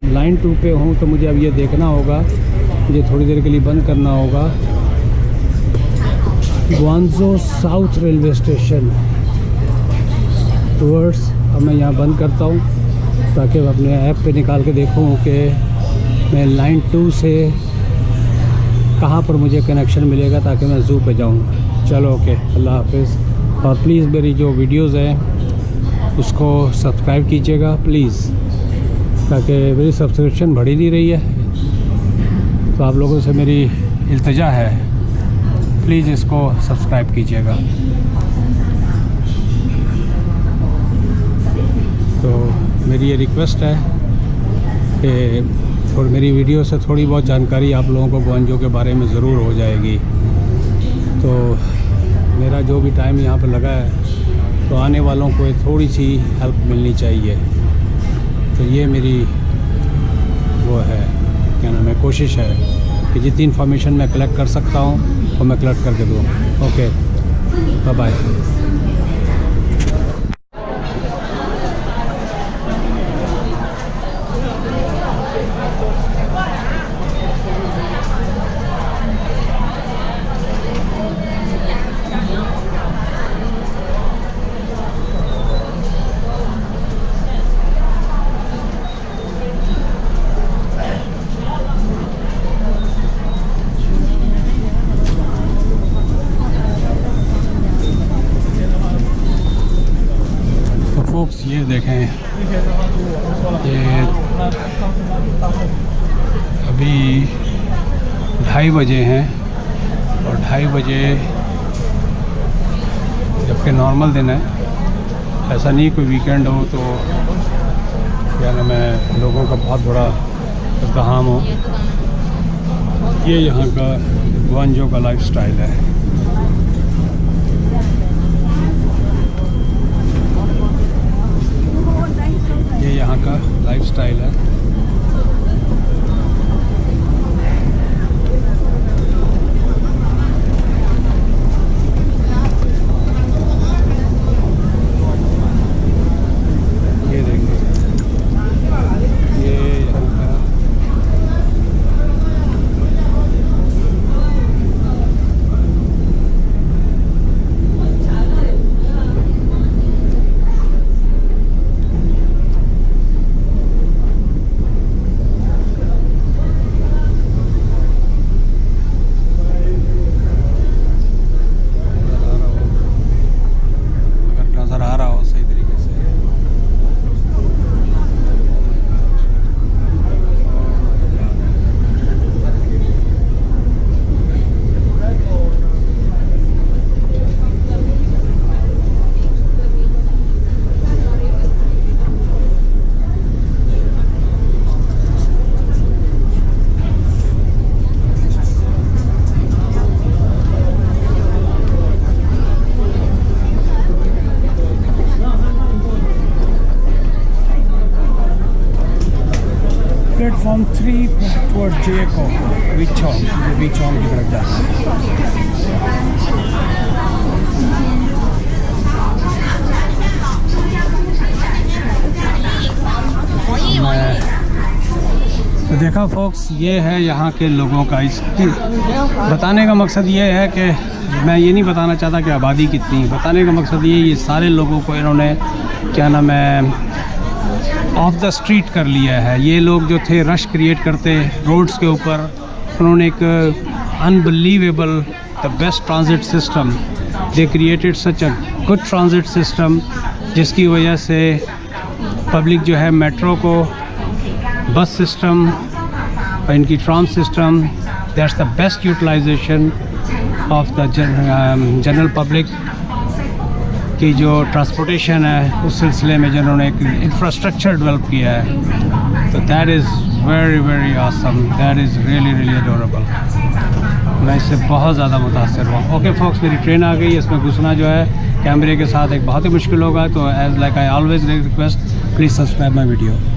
Line 2 पे हूँ तो मुझे अब ये देखना होगा, मुझे थोड़ी देर के लिए बंद करना होगा। Guangzhou south railway station towards. अब मैं यहाँ बंद करता हूँ ताकि मैं अपने ऐप पे निकाल के देखूँ कि मैं लाइन 2 से कहाँ पर मुझे कनेक्शन मिलेगा ताकि मैं ज़ू पे जाऊँ। चलो ओके, अल्लाह हाफिज़। और प्लीज़ मेरी जो वीडियोज़ हैं उसको सब्सक्राइब कीजिएगा प्लीज़, ताकि मेरी सब्सक्रिप्शन बढ़ी नहीं रही है। तो आप लोगों से मेरी इल्तिजा है, प्लीज़ इसको सब्सक्राइब कीजिएगा। तो मेरी ये रिक्वेस्ट है कि और मेरी वीडियो से थोड़ी बहुत जानकारी आप लोगों को ग्वांगझो के बारे में ज़रूर हो जाएगी। तो मेरा जो भी टाइम यहाँ पर लगा है तो आने वालों को थोड़ी सी हेल्प मिलनी चाहिए। तो ये मेरी वो है, क्या नाम है, कोशिश है कि जितनी इन्फॉर्मेशन मैं कलेक्ट कर सकता हूँ वो मैं कलेक्ट करके दूँ। Okay, bye bye. फोक्स ये देखें, ये अभी 2:30 बजे हैं और 2:30 बजे जबकि नॉर्मल दिन है, ऐसा नहीं कोई वीकेंड हो तो क्या नाम है लोगों का बहुत बड़ा इज़्दिहाम हो। ये यहाँ का ग्वांगझो का लाइफस्टाइल है। यहाँ का लाइफस्टाइल है। ये देखिए, ये यहाँ का प्लेटफॉर्म 3 टुवर्ड जेको विचोंग, ये विचोंग की तरफ जाना है। तो देखा फोक्स, ये है यहाँ के लोगों का। इसकी बताने का मकसद ये है कि मैं ये नहीं बताना चाहता कि आबादी कितनी है, बताने का मकसद ये सारे लोगों को इन्होंने क्या नाम है ऑफ द स्ट्रीट कर लिया है। ये लोग जो थे रश क्रिएट करते रोड्स के ऊपर, उन्होंने एक unbelievable the best transit system, they created such a good transit system, जिसकी वजह से पब्लिक जो है मेट्रो को, बस सिस्टम और इनकी tram system, that's the best utilization of the general public की जो ट्रांसपोर्टेशन है उस सिलसिले में जिन्होंने एक इंफ्रास्ट्रक्चर डेवलप किया है। तो that is very very awesome, that is really really adorable. मैं इससे बहुत ज़्यादा मुतासर हुआ। ओके फॉक्स, मेरी ट्रेन आ गई, इसमें घुसना जो है कैमरे के साथ एक बहुत ही मुश्किल होगा। तो as like I always request, please subscribe my video.